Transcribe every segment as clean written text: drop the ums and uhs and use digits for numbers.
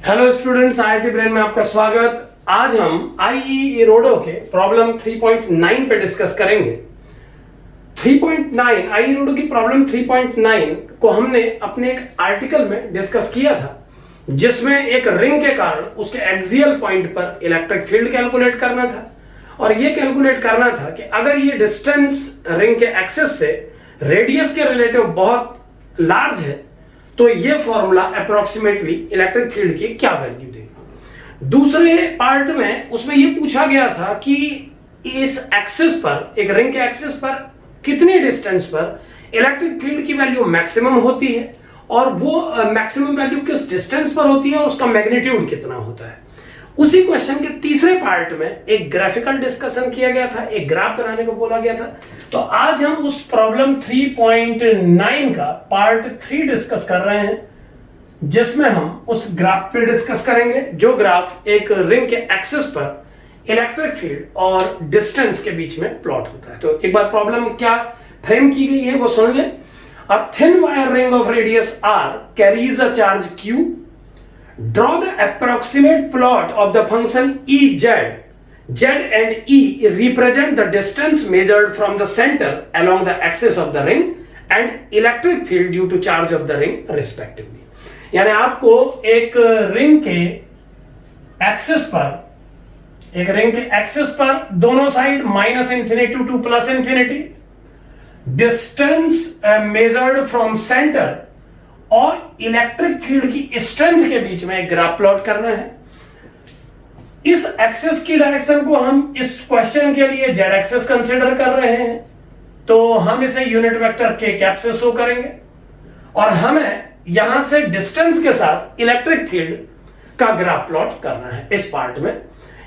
Hello students, IIT brain में आपका स्वागत। आज हम आईईई रोडो के प्रॉब्लम 3.9 पे डिस्कस करेंगे। 3.9 आईईई रोडो की प्रॉब्लम 3.9 को हमने अपने एक आर्टिकल में डिस्कस किया था, जिसमें एक रिंग के कारण उसके एक्सियल पॉइंट पर इलेक्ट्रिक फील्ड कैलकुलेट करना था। और ये कैलकुलेट करना था कि अगर ये डिस्टेंस रिंग के एक्सिस से रेडियस के रिलेटिव बहुत लार्ज है तो ये फॉर्मूला अप्रोक्सीमेटली इलेक्ट्रिक फील्ड की क्या वैल्यू देगा। दूसरे पार्ट में उसमें ये पूछा गया था कि इस एक्सिस पर, एक रिंग के एक्सिस पर कितनी डिस्टेंस पर इलेक्ट्रिक फील्ड की वैल्यू मैक्सिमम होती है और वो मैक्सिमम वैल्यू किस डिस्टेंस पर होती है और उसका मैग्नीट्यूड कितना होता है। उसी क्वेश्चन के तीसरे पार्ट में एक ग्राफिकल डिस्कशन किया गया था, एक ग्राफ बनाने को बोला गया था। तो आज हम उस प्रॉब्लम 3.9 का पार्ट 3 डिस्कस कर रहे हैं, जिसमें हम उस ग्राफ पे डिस्कस करेंगे जो ग्राफ एक रिंग के एक्सिस पर इलेक्ट्रिक फील्ड और डिस्टेंस के बीच में प्लॉट होता है। तो एक बार प्रॉब्लम क्या फ्रेम की गई है वो सुन ले। A thin wire ring of radius r carries a charge q. Draw the approximate plot of the function Ez. Z and E represent the distance measured from the center along the axis of the ring and electric field due to charge of the ring respectively. यानी आपको एक ring के axis पर दोनों side minus infinity two plus infinity, distance measured from centre और electric field की strength के बीच में एक ग्राफ प्लॉट करना है। इस एक्सिस की डायरेक्शन को हम इस क्वेश्चन के लिए जेड एक्सिस कंसीडर कर रहे हैं, तो हम इसे यूनिट वेक्टर के कैप से शो करेंगे और हमें यहां से डिस्टेंस के साथ इलेक्ट्रिक फील्ड का ग्राफ प्लॉट करना है इस पार्ट में।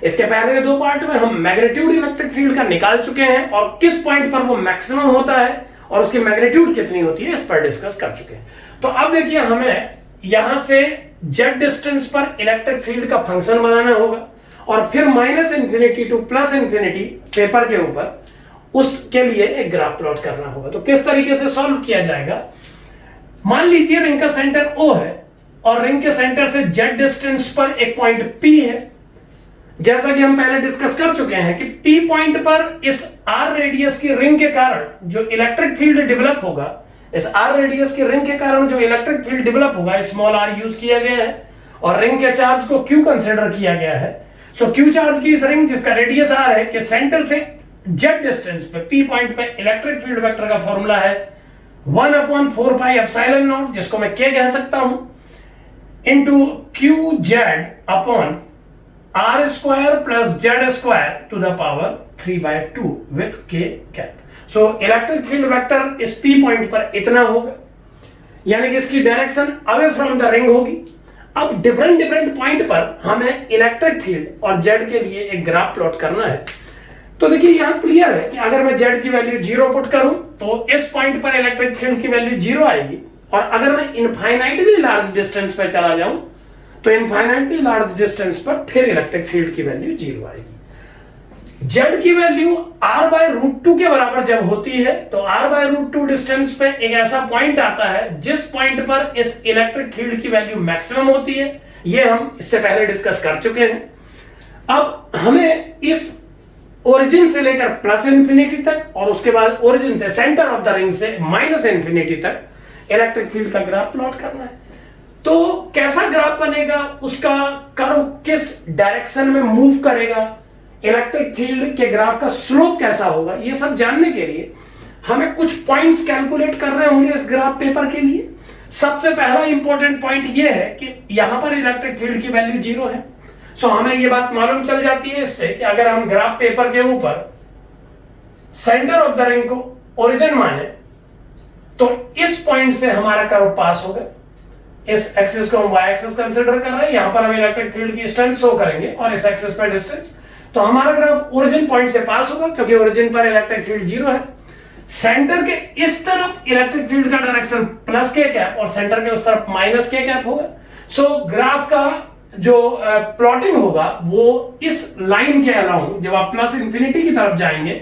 इसके पहले दो पार्ट में हम मैग्नीट्यूड इलेक्ट्रिक फील्ड का निकाल चुके हैं और किस पॉइंट पर वो मैक्सिमम होता है और उसकी मैग्नीट्यूड कितनी होती है इस पर डिस्कस कर चुके हैं। तो अब देखिए, हमें यहां से जेड डिस्टेंस पर इलेक्ट्रिक फील्ड का फंक्शन बनाना होगा और फिर minus infinity two plus infinity paper के ऊपर उसके लिए एक ग्राफ प्लॉट करना होगा। तो किस तरीके से सॉल्व किया जाएगा। मान लीजिए रिंग का सेंटर O है और रिंग के सेंटर से जेड डिस्टेंस पर एक पॉइंट P है। जैसा कि हम पहले डिस्कस कर चुके हैं कि P पॉइंट पर इस R रेडियस की रिंग के कारण जो इलेक्ट्रिक फील्ड डेवलप होगा, इस R रेडियस की रिंग के कारण जो इलेक्ट्रिक फील्ड डेवलप होगा, स्मॉल r यूज किया गया है और रिंग के चार्ज को Q कंसीडर किया गया है। सो Q चार्ज की इस रिंग जिसका रेडियस R है के सेंटर से Z डिस्टेंस पे P पॉइंट पे इलेक्ट्रिक फील्ड वेक्टर का फॉर्मूला है 1/4 पाई एप्सिलॉन नॉट, जिसको मैं K कह सकता हूं, into QZ upon R square plus Z square to the power 3/2 with K cap. So electric field vector इस P पॉइंट पर इतना होगा, यानी कि इसकी direction away from the ring होगी। अब डिफरेंट पॉइंट पर हमें इलेक्ट्रिक फील्ड और Z के लिए एक ग्राफ प्लॉट करना है। तो देखिए, यहां क्लियर है कि अगर मैं Z की वैल्यू 0 पुट करूं तो इस पॉइंट पर इलेक्ट्रिक फील्ड की वैल्यू 0 आएगी और अगर मैं इनफाइनाइटली लार्ज डिस्टेंस पर चला जाऊं तो इनफाइनाइटली लार्ज डिस्टेंस पर फिर इलेक्ट्रिक फील्ड की वैल्यू 0 आएगी। Z की वैल्यू r/√2 के बराबर जब होती है तो r/√2 डिस्टेंस पे एक ऐसा पॉइंट आता है जिस पॉइंट पर इस इलेक्ट्रिक फील्ड की वैल्यू मैक्सिमम होती है। ये हम इससे पहले डिस्कस कर चुके हैं। अब हमें इस ओरिजिन से लेकर प्लस इंफिनिटी तक और उसके बाद ओरिजिन से सेंटर ऑफ द रिंग से माइनस इंफिनिटी तक इलेक्ट्रिक फील्ड का ग्राफ प्लॉट करना है। तो कैसा ग्राफ बनेगा, उसका कर्व किस डायरेक्शन में मूव करेगा, इलेक्ट्रिक फील्ड के ग्राफ का स्लोप कैसा होगा, ये सब जानने के लिए हमें कुछ पॉइंट्स कैलकुलेट करने होंगे इस ग्राफ पेपर के लिए। सबसे पहला इंपॉर्टेंट पॉइंट ये है कि यहां पर इलेक्ट्रिक फील्ड की वैल्यू 0 है। सो हमें ये बात मालूम चल जाती है इससे कि अगर हम ग्राफ पेपर के ऊपर सेंटर ऑफ द रिंग को ओरिजिन माने तो इस पॉइंट से हमारा कर्व पास होगा। इस एक्सिस को हम y एक्सिस कंसीडर कर रहे हैं, यहां पर हम इलेक्ट्रिक फील्ड की स्ट्रेंथ शो करेंगे और इस एक्सिस पर डिस्टेंस। तो हमारा ग्राफ ओरिजिन पॉइंट से पास होगा क्योंकि ओरिजिन पर इलेक्ट्रिक फील्ड 0 है। सेंटर के इस तरफ इलेक्ट्रिक फील्ड का डायरेक्शन प्लस K कैप और सेंटर के उस तरफ माइनस K कैप होगा। सो ग्राफ का जो प्लॉटिंग होगा वो इस लाइन के अलाउंग, जब आप प्लस इंफिनिटी की तरफ जाएंगे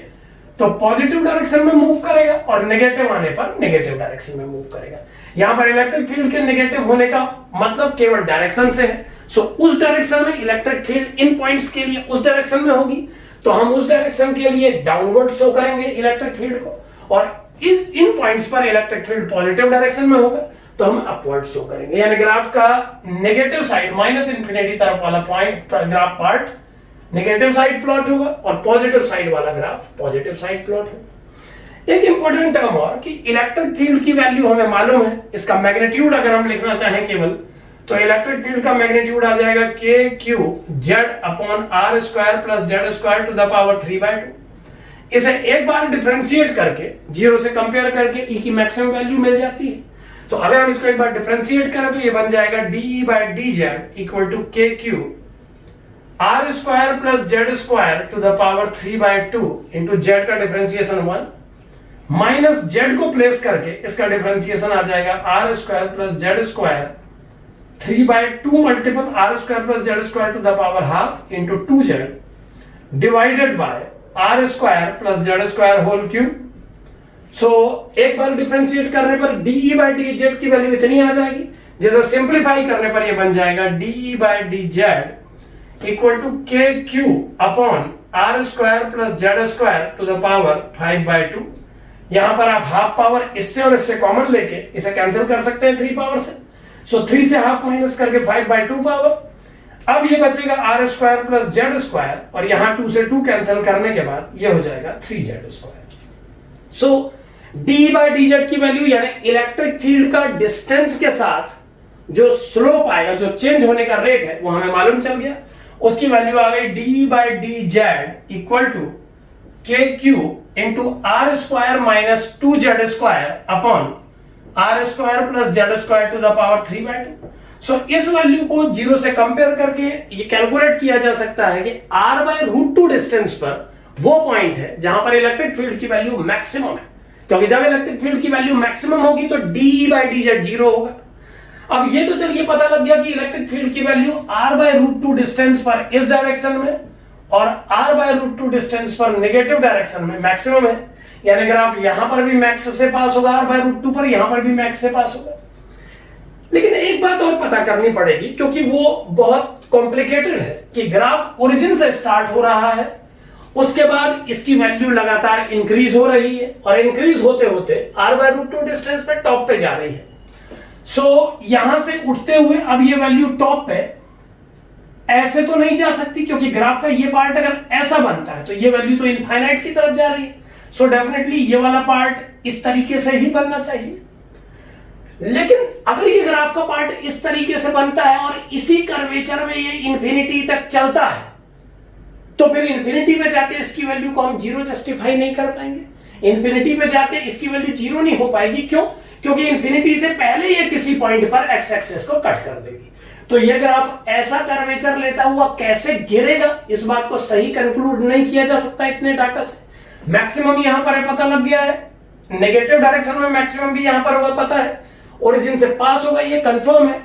तो पॉजिटिव डायरेक्शन में मूव करेगा और नेगेटिव आने पर नेगेटिव डायरेक्शन में मूव करेगा। यहां पर इलेक्ट्रिक फील्ड के नेगेटिव होने का मतलब केवल डायरेक्शन से है। सो उस डायरेक्शन में इलेक्ट्रिक फील्ड इन पॉइंट्स के लिए उस डायरेक्शन में होगी, तो हम उस डायरेक्शन के लिए डाउनवर्ड शो करेंगे इलेक्ट्रिक फील्ड को, और इस इन पॉइंट्स पर इलेक्ट्रिक फील्ड पॉजिटिव डायरेक्शन में होगा तो हम अपवर्ड शो करेंगे। यानी ग्राफ का नेगेटिव साइड माइनस इंफिनिटी तरफ वाला point graph part negative side plot होगा और पॉजिटिव साइड वाला ग्राफ पॉजिटिव साइड प्लॉट होगा। एक इंपॉर्टेंट टर्म और कि इलेक्ट्रिक फील्ड की वैल्यू हमें मालूम है, इसका मैग्नीट्यूड अगर हम लिखना चाहें केवल तो इलेक्ट्रिक फील्ड का मैग्नीट्यूड आ जाएगा k q z upon r square plus z square to the power 3/2। इसे एक बार डिफरेंशिएट करके जीरो से कंपेयर करके e की मैक्सिमम वैल्यू मिल जाती है। तो अगर हम इसको एक बार डिफरेंशिएट करें तो ये बन जाएगा dE by dz equal to k q r square plus z square to the power 3/2 into z का डिफरेंशिएशन 1 माइनस z को प्लेस करके इसका डिफरेंशिएशन आ जाएगा r square plus z square 3/2 multiple r square plus z square to the power half into 2z divided by r square plus z square whole cube. So एक बार differentiate करने पर dE by dz की value इतनी आ जाएगी, जैसे simplify करने पर ये बन जाएगा dE by dz equal to k q upon r square plus z square to the power 5/2। यहां पर आप हाफ पावर इससे और इससे कॉमन लेके इसे कैंसिल कर सकते हैं 3 पावर से। सो 3 से हाफ माइनस करके 5/2 पावर। अब ये बचेगा r square plus z square और यहां 2 से 2 कैंसिल करने के बाद ये हो जाएगा 3z square. So d by dz की वैल्यू यानी इलेक्ट्रिक फील्ड का डिस्टेंस के साथ जो स्लोप आएगा, जो चेंज होने का रेट है वो हमें मालूम चल गया। उसकी वैल्यू आ गई d by dz equal to k q into r square minus 2z square upon r square plus z square to the power 3/2। So इस वैल्यू को जीरो से कंपेयर करके ये कैलकुलेट किया जा सकता है कि r बाय रूट 2 डिस्टेंस पर वो पॉइंट है जहां पर इलेक्ट्रिक फील्ड की वैल्यू मैक्सिमम है, क्योंकि जब इलेक्ट्रिक फील्ड की वैल्यू मैक्सिमम होगी तो dE बाय dz जीरो होगा। अब ये तो चलिए पता लग गया कि इलेक्ट्रिक फील्ड की value r by root 2 distance पर इस डायरेक्शन में और r बाय रूट 2 डिस्टेंस पर नेगेटिव डायरेक्शन में मैक्सिमम है, यानी ग्राफ यहां पर भी मैक्स से पास होगा r बाय रूट 2 पर, यहां पर भी मैक्स से पास होगा। लेकिन एक बात और पता करनी पड़ेगी क्योंकि वो बहुत कॉम्प्लिकेटेड है कि ग्राफ ओरिजिन से स्टार्ट हो रहा है, उसके बाद इसकी वैल्यू लगातार इंक्रीज हो रही है और इंक्रीज होते होते r बाय रूट 2 डिस्टेंस पे टॉप पे जा रही है। सो यहां से उठते हुए अब ये वैल्यू टॉप पे ऐसे तो नहीं जा सकती, क्योंकि ग्राफ का ये पार्ट अगर ऐसा बनता है तो ये वैल्यू तो इनफाइनाइट की तरफ जा रही है। सो डेफिनेटली ये वाला पार्ट इस तरीके से ही बनना चाहिए। लेकिन अगर ये ग्राफ का पार्ट इस तरीके से बनता है और इसी कर्वेचर में ये इंफिनिटी तक चलता है, तो फिर इंफिनिटी में जाके इसकी वैल्यू को हम जीरो जस्टिफाई नहीं कर पाएंगे। इंफिनिटी में जाके इसकी वैल्यू जीरो नहीं हो पाएगी। क्यों? क्योंकि इंफिनिटी से पहले ये किसी पॉइंट पर एक्स एक्सिस को कट कर देगी। तो ये ग्राफ ऐसा कर्वेचर लेता हुआ कैसे गिरेगा, इस बात को सही कंक्लूड नहीं किया जा सकता इतने डाटा से। मैक्सिमम यहां पर है, पता लग गया है, नेगेटिव डायरेक्शन में मैक्सिमम भी यहां पर होगा, पता है, ओरिजिन से पास होगा, ये कंफर्म है।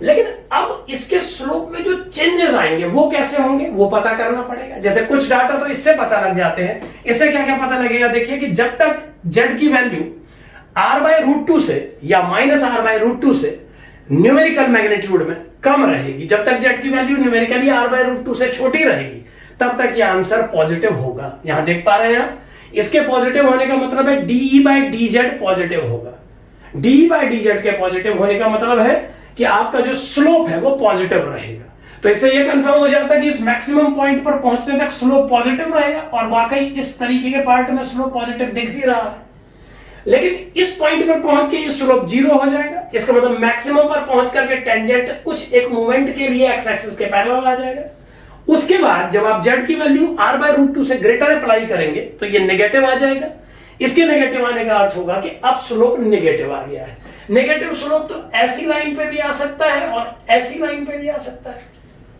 लेकिन अब इसके स्लोप में जो चेंजेस आएंगे वो कैसे होंगे वो पता करना पड़ेगा। जैसे कुछ डाटा तो इससे पता लग जाते हैं। इससे क्या क्या पता लगेगा, देखिए कि जब तक z की वैल्यू r बाय रूट 2 से या माइनस r बाय रूट 2 से न्यूमेरिकल मैग्नीट्यूड में कम रहेगी, जब तक z की value numerically r by root 2 से छोटी रहेगी, तब तक ये आंसर पॉजिटिव होगा। यहां देख पा रहे हैं आप, इसके पॉजिटिव होने का मतलब है dE बाय dz पॉजिटिव होगा। dE बाय dz के पॉजिटिव होने का मतलब है कि आपका जो स्लोप है वो पॉजिटिव रहेगा। तो इससे ये कंफर्म हो जाता है कि इस मैक्सिमम पॉइंट पर पहुंचने तक स्लोप पॉजिटिव रहेगा, और वाकई इस तरीके के पार्ट में स्लोप पॉजिटिव दिख भी रहा है। लेकिन इस पॉइंट पर पहुंच के ये स्लोप जीरो हो जाएगा। इसका मतलब मैक्सिमम पर पहुंच करके टेंजेंट कुछ एक मोमेंट के लिए एक्स एक्सिस के पैरेलल आ जाएगा। उसके बाद जब आप z की वैल्यू r बाय रूट 2 से ग्रेटर अप्लाई करेंगे तो ये नेगेटिव आ जाएगा। इसके नेगेटिव आने का अर्थ होगा कि अब स्लोप नेगेटिव आ गया है। नेगेटिव स्लोप तो ऐसी लाइन पे भी आ सकता है और ऐसी लाइन पे भी आ सकता है।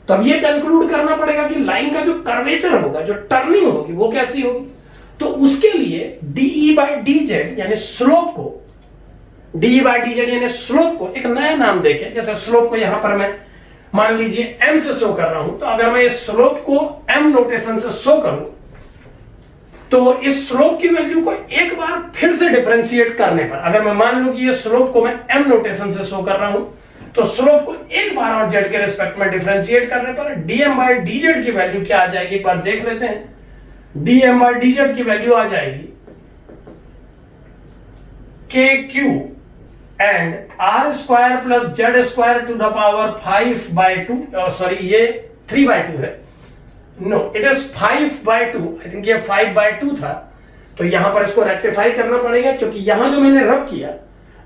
तो अब ये कंक्लूड करना पड़ेगा कि लाइन का जो कर्वेचर होगा, जो टर्निंग होगी, वो कैसी होगी। तो उसके लिए dE बाय dz यानी स्लोप को, dE बाय dz यानी स्लोप को एक नया नाम देके, जैसे स्लोप को यहां पर मैं मान लीजिए m से शो कर रहा हूं, तो अगर मैं इस स्लोप को m नोटेशन से शो करूं तो इस स्लोप की वैल्यू को एक बार फिर से डिफरेंशिएट करने पर, अगर मैं मान लूं कि ये स्लोप को मैं m नोटेशन से शो कर रहा हूं, तो स्लोप को एक बार और जेड के रिस्पेक्ट में डिफरेंशिएट करने पर डीएम बाई डीजेड की वैल्यू क्या आ जाएगी, एक बार देख लेते हैं। डीएम बाई डीजेड की वैल्यू आ जाएगी के q and r square plus Z square to the power 5/2, sorry ये 3/2 है, no it is 5/2, I think ये 5/2 था, तो यहां पर इसको रेक्टिफाई करना पड़ेगा क्योंकि यहां जो मैंने रब किया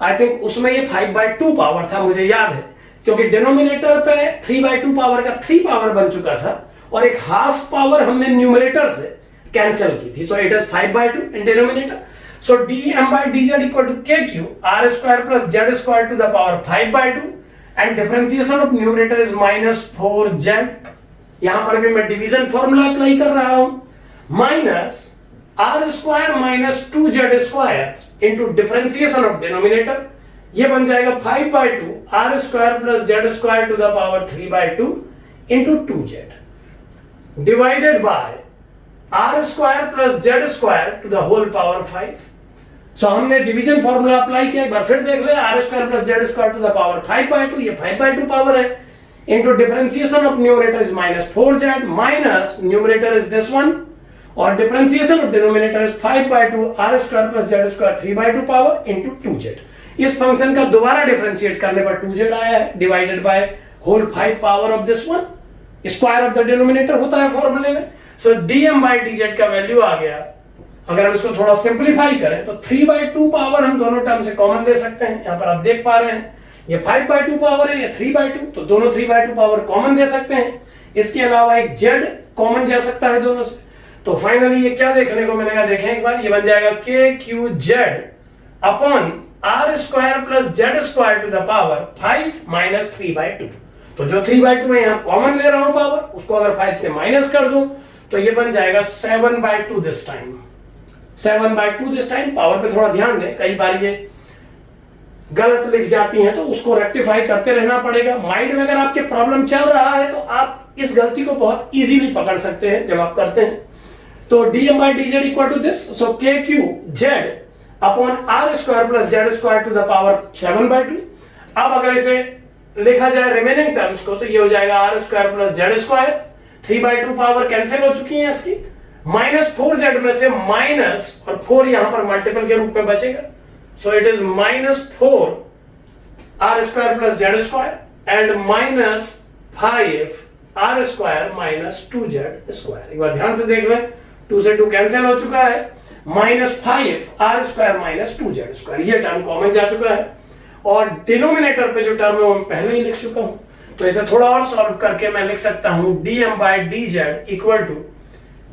आई थिंक उसमें ये 5/2 पावर था, मुझे याद है, क्योंकि डिनोमिनेटर पे 3/2 पावर का 3 पावर बन चुका था और एक हाफ पावर हमने न्यूमरेटर से कैंसिल की थी, so it is 5/2 in denominator. So dm by dz equal to kq r square plus z square to the power 5/2 and differentiation of numerator is -4z। यहां पर भी मैं डिवीजन फॉर्मूला अप्लाई कर रहा हूं, minus r square minus 2z square into differentiation of denominator, ये बन जाएगा 5/2 r square plus z square to the power 3/2 into 2z divided by r square plus z square to the whole power 5। So हमने division formula apply किया, एक बार फिर देख ले, R square plus Z square to the power 5/2, ये 5/2 power है, into differentiation of numerator is -4z minus numerator is this one और differentiation of denominator is 5/2 R square plus Z square 3/2 power into 2z। इस function का दोबारा differentiate करने पर 2z आया है divided by whole 5 power of this one, square of the denominator होता है फॉर्मूले में। सो dm बाय dz का वैल्यू आ गया, अगर हम इसको थोड़ा सिंपलीफाई करें तो 3/2 पावर हम दोनों टर्म से कॉमन ले सकते हैं, यहां पर आप देख पा रहे हैं ये 5/2 पावर है, ये 3/2, तो दोनों 3/2 पावर कॉमन दे सकते हैं। इसके अलावा एक z कॉमन जा सकता है दोनों से, तो फाइनली ये क्या देखने को मिलेगा, देखें एक बार, ये बन जाएगा kqz upon r square plus z square to the power 5 minus 3/2। तो जो 3/2 में यहां कॉमन ले रहा हूं पावर, उसको अगर 5 से माइनस कर दूं तो ये बन जाएगा 7/2 this time, 7/2 this time. Power पे थोड़ा ध्यान दें, कई बार ये गलत लिख जाती हैं तो उसको रेक्टिफाई करते रहना पड़ेगा। माइंड में अगर आपके प्रॉब्लम चल रहा है तो आप इस गलती को बहुत इजीली पकड़ सकते हैं जब आप करते हैं। तो dm by dz equal to this, so kq z upon r square plus z square to the power 7/2। अब अगर इसे लिखा जाए रिमेनिंग टर्म्स को तो ये हो जाएगा r square plus z square, 3/2 power cancel हो चुकी है इसकी, -4z में से माइनस और 4 यहां पर मल्टीपल के रूप में बचेगा, so it is -4 r square plus z square and -5 r square minus 2z square. एक बार ध्यान से देख लें, 2 से 2 कैंसिल हो चुका है, -5 r square minus 2z square, ये टर्म कॉमन जा चुका है और डिनोमिनेटर पे जो टर्म है वो मैं पहले ही लिख चुका हूं, तो इसे थोड़ा और सॉल्व करके मैं लिख सकता हूं dm by dz equal to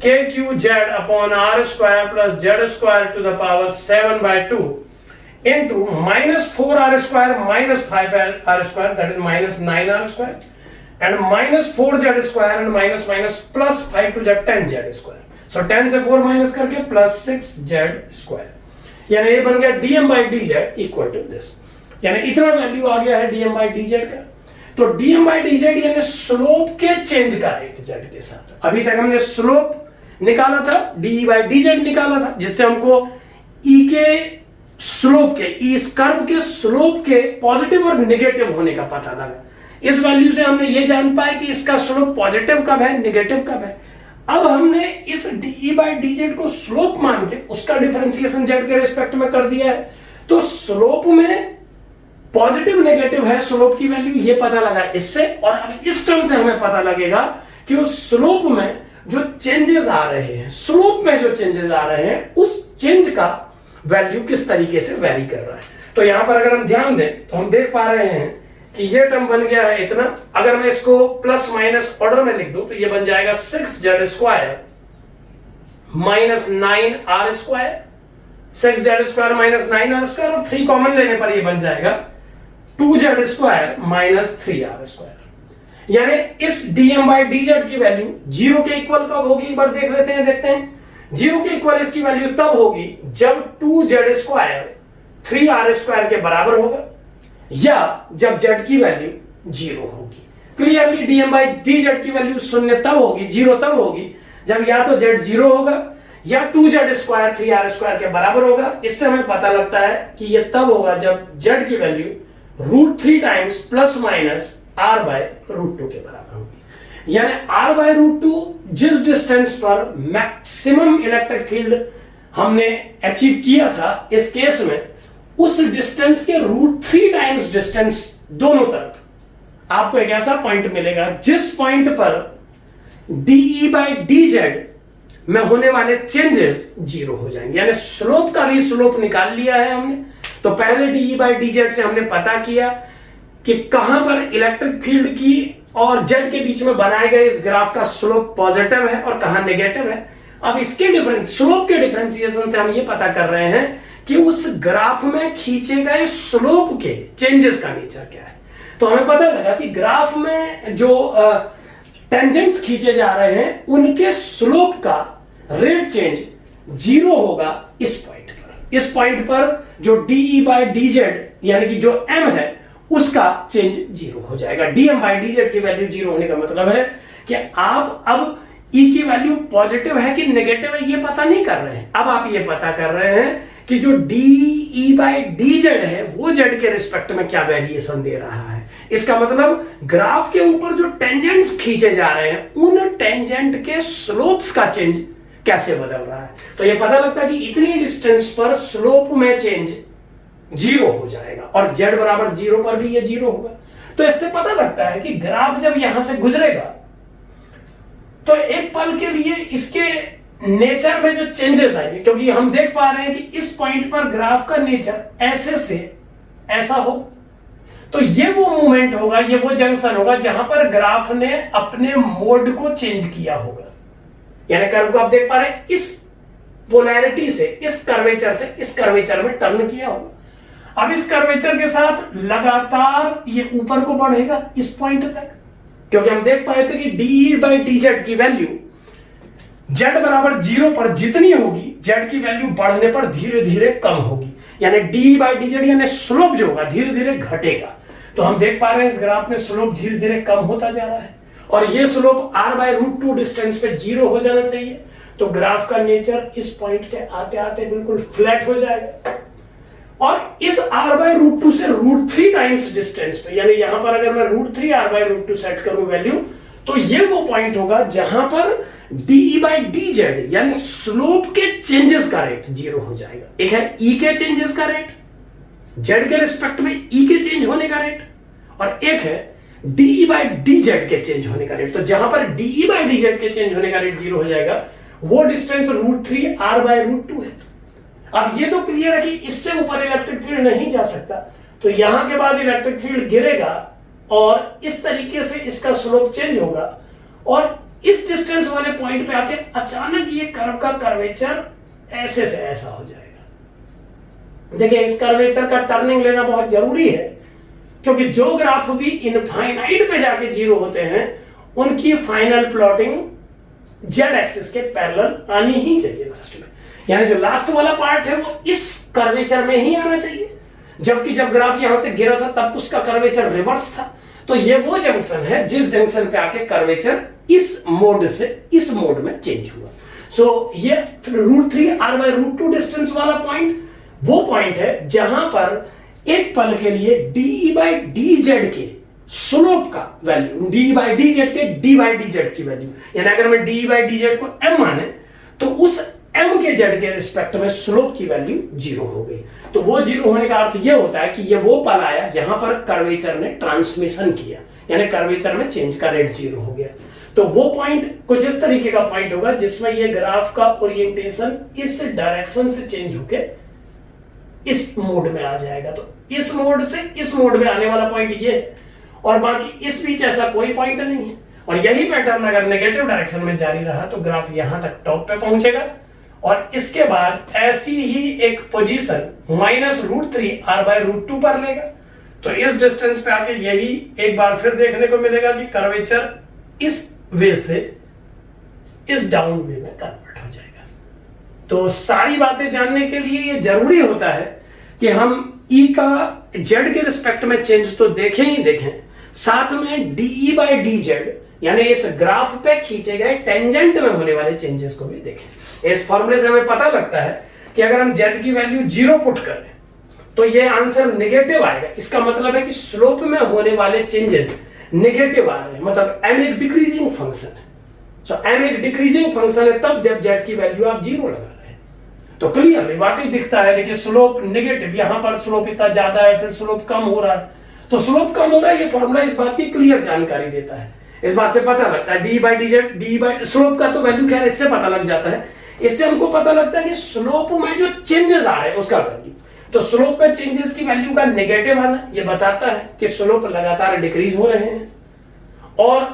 kqz upon r square plus z square to the power 7/2 into -4r square minus 5r square, that is -9r square and -4z square and minus plus 5 to the 10z square, so 10 से 4 minus करके plus 6z square, यानी ये बन गया dm by dz equal to this, यानी इतना value आ गया है dm by dz का। तो dm by dz यानी स्लोप के चेंज का रेट z के साथ। अभी तक हमने स्लोप निकाला था, डी बाई डी जेड निकाला था, जिससे हमको ई के स्लोप के, इस कर्व के स्लोप के पॉजिटिव और नेगेटिव होने का पता लगा। इस वैल्यू से हमने ये जान पाया कि इसका स्लोप पॉजिटिव कब है, नेगेटिव कब है। अब हमने इस डी बाई डी जेड को स्लोप मान के उसका डिफरेंशिएशन जेड के रिस्पेक्ट में कर दिया है, तो स्लोप में पॉजिटिव नेगेटिव है स्लोप की वैल्यू, ये पता लगा इससे। और अब इस टर्म से हमें पता लगेगा कि उस स्लोप में जो चेंजेस आ रहे हैं, स्लोप में जो चेंजेस आ रहे हैं, उस चेंज का वैल्यू किस तरीके से वेरी कर रहा है। तो यहां पर अगर हम ध्यान दें तो हम देख पा रहे हैं कि ये टर्म बन गया है इतना। अगर मैं इसको प्लस माइनस ऑर्डर में लिख दूं तो ये बन जाएगा 6z square minus 9r square, 6z square minus 9r square और 3 कॉमन लेने पर ये बन जाएगा 2z square minus 3r square. यानी इस dm by dz की वैल्यू 0 के इक्वल कब होगी, एक बार देख लेते हैं, देखते हैं। 0 के इक्वल इसकी वैल्यू तब होगी जब 2z स्क्वायर 3r स्क्वायर के बराबर होगा या जब z की वैल्यू 0 होगी। क्लियरली dm by dz की वैल्यू 0 तब होगी, 0 तब होगी जब या तो z 0 होगा या 2z स्क्वायर 3r स्क्वायर के बराबर होगा। इससे हमें पता लगता है कि यह तब होगा जब z की value √3 times plus minus r/√2 के बराबर होगी। यानी r/√2 जिस डिस्टेंस पर मैक्सिमम इलेक्ट्रिक फील्ड हमने अचीव किया था इस केस में, उस डिस्टेंस के √3 टाइम्स डिस्टेंस दोनों तरफ आपको एक ऐसा पॉइंट मिलेगा जिस पॉइंट पर dE/dz में होने वाले चेंजेस जीरो हो जाएंगे। यानी स्लोप का भी स्लोप निकाल लिया है हमने। तो पहले dE/dz से हमने पता किया कि कहां पर इलेक्ट्रिक फील्ड की और जेड के बीच में बनाए गए इस ग्राफ का स्लोप पॉजिटिव है और कहां नेगेटिव है। अब इसके डिफरेंस स्लोप के डिफरेंशिएशन से हम ये पता कर रहे हैं कि उस ग्राफ में खींचे गए स्लोप के चेंजेस का नेचर क्या है। तो हमें पता लगा कि ग्राफ में जो टेंजेंट्स खींचे जा रहे हैं उनके स्लोप का रेट चेंज जीरो होगा इस पॉइंट पर। इस पॉइंट पर जो dE/dz यानी कि जो m है उसका चेंज जीरो हो जाएगा। dm/dz की वैल्यू जीरो होने का मतलब है कि आप अब E की वैल्यू पॉजिटिव है कि नेगेटिव है ये पता नहीं कर रहे हैं। अब आप ये पता कर रहे हैं कि जो dE/dz है वो z के रिस्पेक्ट में क्या वेरिएशन दे रहा है। इसका मतलब ग्राफ के ऊपर जो टेंजेंट्स खींचे जा रहे हैं उन टेंजेंट के स्लोप्स का चेंज कैसे बदल रहा है। तो ये पता लगता है कि इतनी डिस्टेंस पर स्लोप में चेंज जीरो हो जाएगा और z बराबर जीरो पर भी ये जीरो होगा। तो इससे पता लगता है कि ग्राफ जब यहां से गुजरेगा तो एक पल के लिए इसके नेचर में जो चेंजेस आएंगे, क्योंकि हम देख पा रहे हैं कि इस पॉइंट पर ग्राफ का नेचर ऐसे से ऐसा हो, तो ये वो मूवमेंट होगा, ये वो जंक्शन होगा जहां पर ग्राफ ने अपने मोड को चेंज किया होगा। यानी कर्व को आप देख पा रहे हैं इस पोलैरिटी से इस कर्वेचर में टर्न किया होगा। अब इस कर्वेचर के साथ लगातार ये ऊपर को बढ़ेगा इस पॉइंट तक, क्योंकि हम देख पाए थे कि dE/dz की वैल्यू z बराबर जीरो पर जितनी होगी z की वैल्यू बढ़ने पर धीरे धीरे कम होगी। यानी dE/dz यानी स्लोप जो होगा धीरे धीरे घटेगा। तो हम देख पा रहे हैं इस ग्राफ में स्लोप धीरे धीरे कम होता जा रहा है और ये स्लोप r/√2 डिस्टेंस पे जीरो हो जाना चाहिए। तो ग्राफ का नेचर इस पॉइंट के आते आते बिल्कुल फ्लैट हो जाएगा और इस r/√2 से √3 टाइम्स डिस्टेंस पे, यानी यहां पर अगर मैं √3 r/√2 सेट करूं वैल्यू, तो ये वो पॉइंट होगा जहां पर dE/dz यानी स्लोप के चेंजेस का रेट जीरो हो जाएगा। एक है E के चेंजेस का रेट, z के रिस्पेक्ट में E के चेंज होने का रेट, और एक है dE/dz के चेंज होने का रेट। तो जहां पर dE/dz के चेंज होने का रेट जीरो हो जाएगा वो डिस्टेंस √3 r/√2 है। अब ये तो क्लियर है कि इससे ऊपर इलेक्ट्रिक फील्ड नहीं जा सकता, तो यहां के बाद इलेक्ट्रिक फील्ड गिरेगा और इस तरीके से इसका स्लोप चेंज होगा और इस डिस्टेंस वाले पॉइंट पे आके अचानक ये कर्व का कर्वेचर ऐसे से ऐसा हो जाएगा। देखिए इस कर्वेचर का टर्निंग लेना बहुत जरूरी है, क्योंकि जो ग्राफ भी इनफाइनाइट पे जाके जीरो होते हैं उनकी फाइनल प्लॉटिंग जेड एक्सिस के पैरेलल आनी ही चाहिए लास्ट में। यानी जो लास्ट वाला पार्ट है वो इस कर्वेचर में ही आना चाहिए, जबकि जब ग्राफ यहां से गिरा था तब उसका कर्वेचर रिवर्स था। तो ये वो जंक्शन है जिस जंक्शन पे आके कर्वेचर इस मोड से इस मोड में चेंज हुआ। सो ये √3 r/√2 डिस्टेंस वाला पॉइंट वो पॉइंट है जहां पर एक पल के लिए dE/dz के स्लोप का वैल्यू, dE/dz के dY/dz की वैल्यू, यानी अगर मैं dE/dz को m माने तो उस m के z के रिस्पेक्ट में स्लोप की वैल्यू जीरो हो गई। तो वो जीरो होने का अर्थ ये होता है कि ये वो पल आया जहां पर कर्वेचर ने ट्रांसमिशन किया, यानी कर्वेचर में चेंज का रेट जीरो हो गया। तो वो पॉइंट कुछ इस तरीके का पॉइंट होगा जिसमें ये ग्राफ का ओरिएंटेशन इस डायरेक्शन से चेंज होके इस मोड में आ जाएगा। तो इस मोड से इस मोड में आने वाला पॉइंट ये है और बाकी इस बीच ऐसा कोई पॉइंट नहीं है। और यही पैटर्न अगर नेगेटिव डायरेक्शन में जारी रहा तो ग्राफ यहां तक टॉप पे पहुंचेगा और इसके बाद ऐसी ही एक पोजीशन -√3 r/√2 पर लेगा। तो इस डिस्टेंस पे आके यही एक बार फिर देखने को मिलेगा कि कर्वेचर इस वे से इस डाउन वे में कन्वर्ट हो जाएगा। तो सारी बातें जानने के लिए ये जरूरी होता है कि हम E का Z के रिस्पेक्ट में चेंज तो देखें ही देखें, साथ में dE/dz यानी इस ग्राफ पे खींचे गए टेंजेंट में होने वाले चेंजेस को भी देखें। इस फॉर्मूले से हमें पता लगता है कि अगर हम Z की वैल्यू 0 पुट करें तो ये आंसर नेगेटिव आएगा। इसका मतलब है कि स्लोप में होने वाले चेंजेस नेगेटिव आ रहे हैं, मतलब m एक डिक्रीजिंग फंक्शन है। सो m एक डिक्रीजिंग फंक्शन है तब जब z की वैल्यू आप 0 लगा रहे हैं। तो क्लियरली वाकई दिखता है, देखिए स्लोप नेगेटिव, यहां पर स्लोप इतना ज्यादा है, फिर स्लोप कम हो रहा है। तो स्लोप कम हो रहा है, ये फॉर्मूला इस बात की क्लियर जानकारी देता है। इस बात से पता लगता है D by D Z, D by slope का तो वैल्यू खैर इससे पता लग जाता है। इससे हमको पता लगता है कि स्लोप में जो चेंजेस आ रहे हैं उसका वैल्यू, तो स्लोप में चेंजेस की वैल्यू का नेगेटिव आना ये बताता है कि स्लोप लगातार डिक्रीज हो रहे हैं, और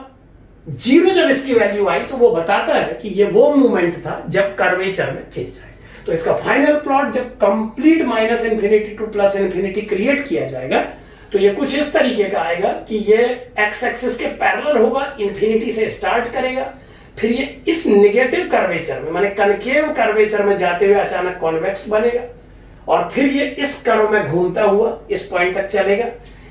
0 जब इसकी वैल्यू आई तो वो बताता है कि ये वो मोमेंट था जब कर्वेचर में चेंज आए। तो इसका फाइनल प्लॉट जब complete minus infinity two plus infinity create किया जाएगा तो ये कुछ इस तरीके का आएगा कि ये एक्स एक्सिस के पैरेलल होगा, इन्फिनिटी से स्टार्ट करेगा, फिर ये इस नेगेटिव कर्वेचर में माने कनकेव कर्वेचर में जाते हुए अचानक कॉन्वेक्स बनेगा, और फिर ये इस कर्व में घूमता हुआ इस पॉइंट तक चलेगा।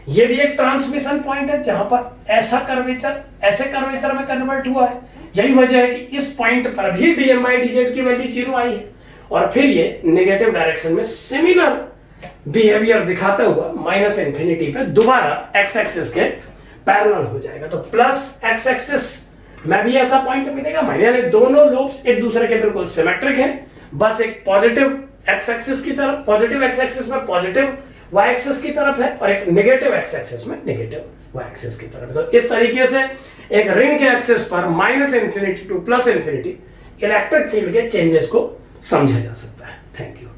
ये भी एक ट्रांसमिशन पॉइंट है जहां पर ऐसा कर्वेचर ऐसे कर्वेचर में कन्वर्ट हुआ है। यही वजह है कि इस पॉइंट पर भी डीएम बाई डीजेड की वैल्यू 0 आई है, और फिर ये नेगेटिव डायरेक्शन में सिमिलर बिहेवियर दिखाता हुआ माइनस इन्फिनिटी पे दोबारा एक्स एक्सिस के पैरेलल हो जाएगा। तो प्लस एक्स एक्सिस में भी ऐसा पॉइंट मिलेगा, यानी दोनों लोब्स एक दूसरे के बिल्कुल सिमेट्रिक हैं, बस एक पॉजिटिव एक्स एक्सिस की तरफ, पॉजिटिव एक्स एक्सिस में पॉजिटिव वाई एक्सिस की तरफ है, और एक नेगेटिव एक्स एक्सिस में नेगेटिव वाई एक्सिस की तरफ है। तो इस तरीके से एक रिंग के एक्सिस पर minus infinity two plus infinity electric field के चेंजेस को समझा जा सकता है। Thank you.